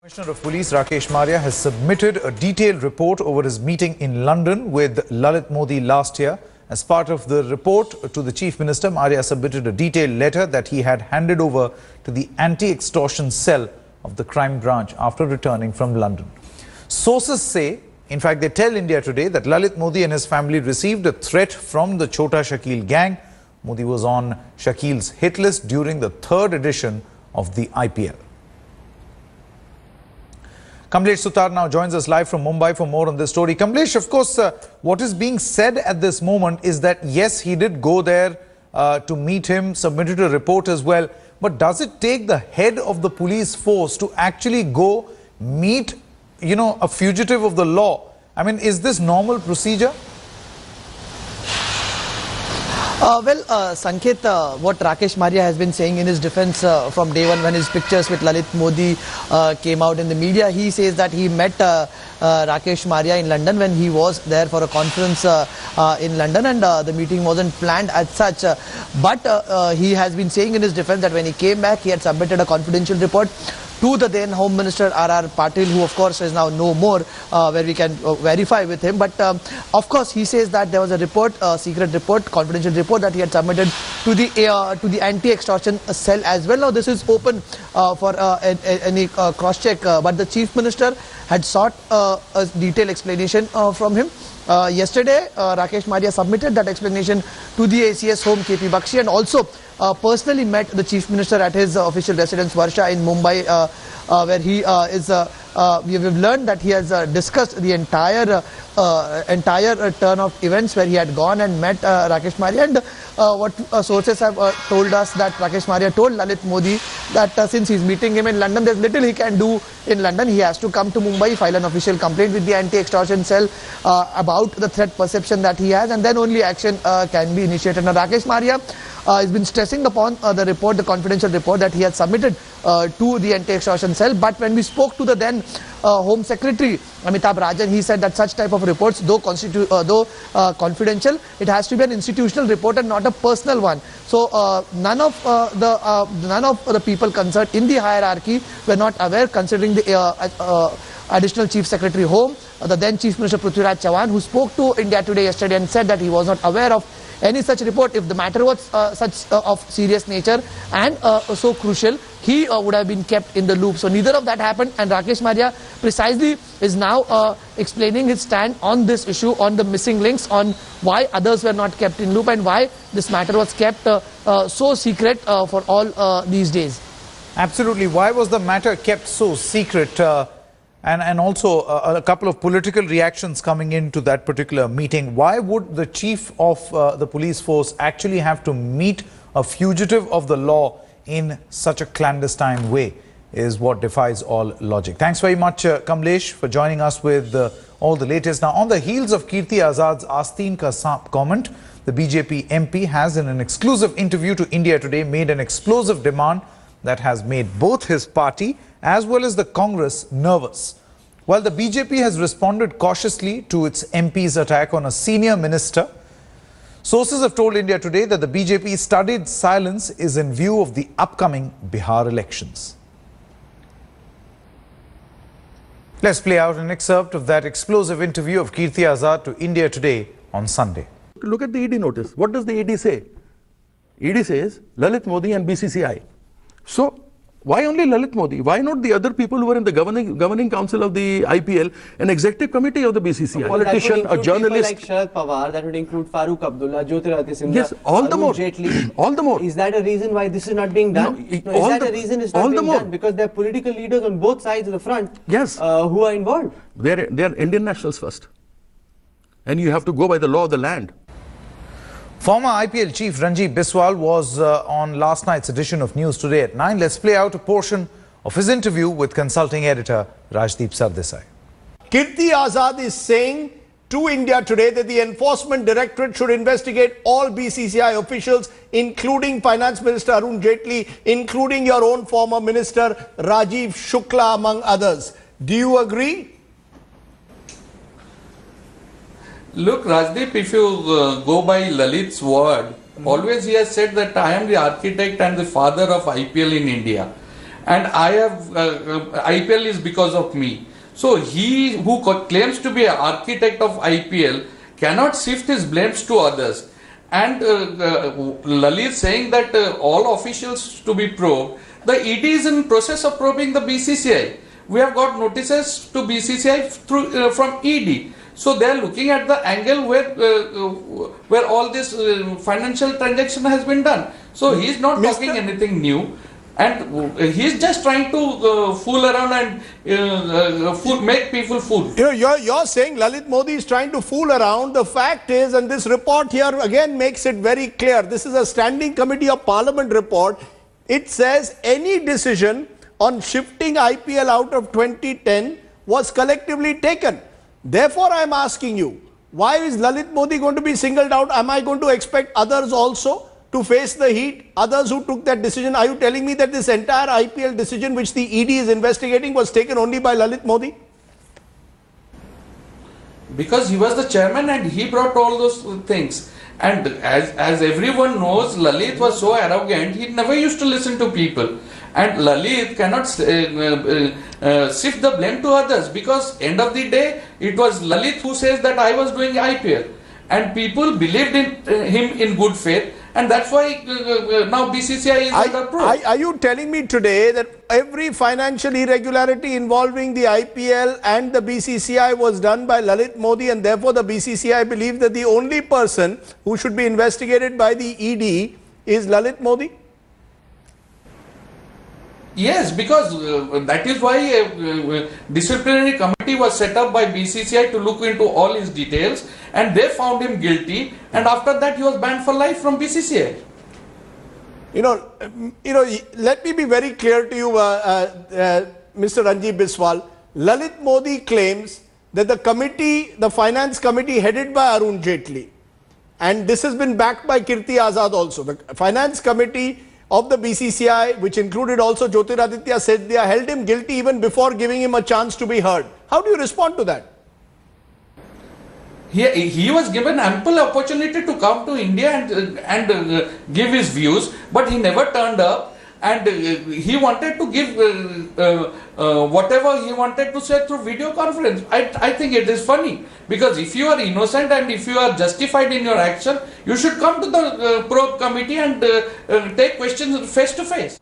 Commissioner of Police Rakesh Maria has submitted a detailed report over his meeting in London with Lalit Modi last year. As part of the report to the Chief Minister, Maria submitted a detailed letter that he had handed over to the anti-extortion cell of the crime branch after returning from London. Sources say, in fact they tell India Today, that Lalit Modi and his family received a threat from the Chota Shakil gang. Modi was on Shakil's hit list during the third edition of the IPL. Kamlesh Sutar now joins us live from Mumbai for more on this story. Kamlesh, of course, what is being said at this moment is that yes, he did go there to meet him, submitted a report as well. But does it take the head of the police force to actually go meet, a fugitive of the law? I mean, is this normal procedure? Sanket, what Rakesh Maria has been saying in his defense from day one when his pictures with Lalit Modi came out in the media, he says that he met Rakesh Maria in London when he was there for a conference in London, and the meeting wasn't planned as such. But he has been saying in his defense that when he came back, he had submitted a confidential report to the then Home Minister R.R. Patil, who of course is now no more, where we can verify with him. But of course he says that there was a report, secret report, confidential report that he had submitted to the anti-extortion cell as well. Now this is open for any cross-check, but the Chief Minister had sought a detailed explanation from him. Yesterday, Rakesh Maria submitted that explanation to the ACS Home KP Bakshi, and also personally met the Chief Minister at his official residence Varsha in Mumbai, where he is. We have learned that he has discussed the entire turn of events where he had gone and met Rakesh Maria, and what sources have told us that Rakesh Maria told Lalit Modi that since he's meeting him in London, there's little he can do in London. He has to come to Mumbai, file an official complaint with the anti-extortion cell about the threat perception that he has, and then only action can be initiated. Now Rakesh Maria has been stressing upon the report, the confidential report that he had submitted to the anti-extortion cell. But when we spoke to the then Home Secretary Amitabh Rajan, he said that such type of reports, though confidential, it has to be an institutional report and not a personal one. So none of the people concerned in the hierarchy were not aware, considering the Additional Chief Secretary Home, the then Chief Minister Prithviraj Chavan, who spoke to India Today yesterday and said that he was not aware of any such report. If the matter was of serious nature and so crucial, he would have been kept in the loop. So neither of that happened, and Rakesh Maria precisely is now explaining his stand on this issue, on the missing links, on why others were not kept in loop and why this matter was kept so secret for all these days. Absolutely. Why was the matter kept so secret? And also a couple of political reactions coming into that particular meeting. Why would the chief of the police force actually have to meet a fugitive of the law in such a clandestine way is what defies all logic. Thanks very much, Kamlesh, for joining us with all the latest. Now, on the heels of Kirti Azad's Asteen Ka Saap comment, the BJP MP has, in an exclusive interview to India Today, made an explosive demand that has made both his party as well as the Congress nervous. While the BJP has responded cautiously to its MP's attack on a senior minister, sources have told India Today that the BJP's studied silence is in view of the upcoming Bihar elections. Let's play out an excerpt of that explosive interview of Kirti Azad to India Today on Sunday. Look at the ED notice. What does the ED say? ED says Lalit Modi and BCCI. So why only Lalit Modi? Why not the other people who were in the governing council of the IPL, an executive committee of the BCCI? A politician, a journalist. Like Sharad Pawar, that would include Farooq Abdullah, Jyotiradittya Sindhya, yes, all Arun the more. Jetli. All the more. Is that a reason why this is not being done? No, is that a reason it's not being done? Because there are political leaders on both sides of the front, yes, who are involved. They are Indian nationals first. And you have to go by the law of the land. Former IPL chief Ranjit Biswal was on last night's edition of News Today at 9. Let's play out a portion of his interview with consulting editor Rajdeep Sardesai. Kirti Azad is saying to India Today that the Enforcement Directorate should investigate all BCCI officials, including Finance Minister Arun Jetli, including your own former minister Rajiv Shukla, among others. Do you agree? Look, Rajdeep, if you go by Lalit's word, always he has said that I am the architect and the father of IPL in India. and I have IPL is because of me. So he who claims to be an architect of IPL cannot shift his blames to others. And Lalit saying that all officials to be probed. The ED is in process of probing the BCCI. We have got notices to BCCI through from ED. So they are looking at the angle where all this financial transaction has been done. So he is not talking anything new, and he is just trying to fool around and make people fool. You're saying Lalit Modi is trying to fool around. The fact is, and this report here again makes it very clear. This is a Standing Committee of Parliament report. It says any decision on shifting IPL out of 2010 was collectively taken. Therefore, I am asking you, why is Lalit Modi going to be singled out? Am I going to expect others also to face the heat? Others who took that decision? Are you telling me that this entire IPL decision which the ED is investigating was taken only by Lalit Modi? Because he was the chairman and he brought all those things. And as everyone knows, Lalit was so arrogant, he never used to listen to people. And Lalit cannot shift the blame to others, because end of the day, it was Lalit who says that I was doing IPL. And people believed in him in good faith, and that's why now BCCI is under probe. Are you telling me today that every financial irregularity involving the IPL and the BCCI was done by Lalit Modi, and therefore the BCCI believes that the only person who should be investigated by the ED is Lalit Modi? Yes, because that is why a disciplinary committee was set up by BCCI to look into all his details, and they found him guilty, and after that he was banned for life from BCCI. Let me be very clear to you, Mr. Ranjit Biswal. Lalit Modi claims that the finance committee headed by Arun Jaitley, and this has been backed by Kirti Azad also. The finance committee of the BCCI, which included also Jyotiraditya, said they held him guilty even before giving him a chance to be heard. How do you respond to that? He was given ample opportunity to come to India and give his views, but he never turned up, and he wanted to give whatever he wanted to say through video conference. I think it is funny, because if you are innocent and if you are justified in your action, you should come to the probe committee and take questions face to face.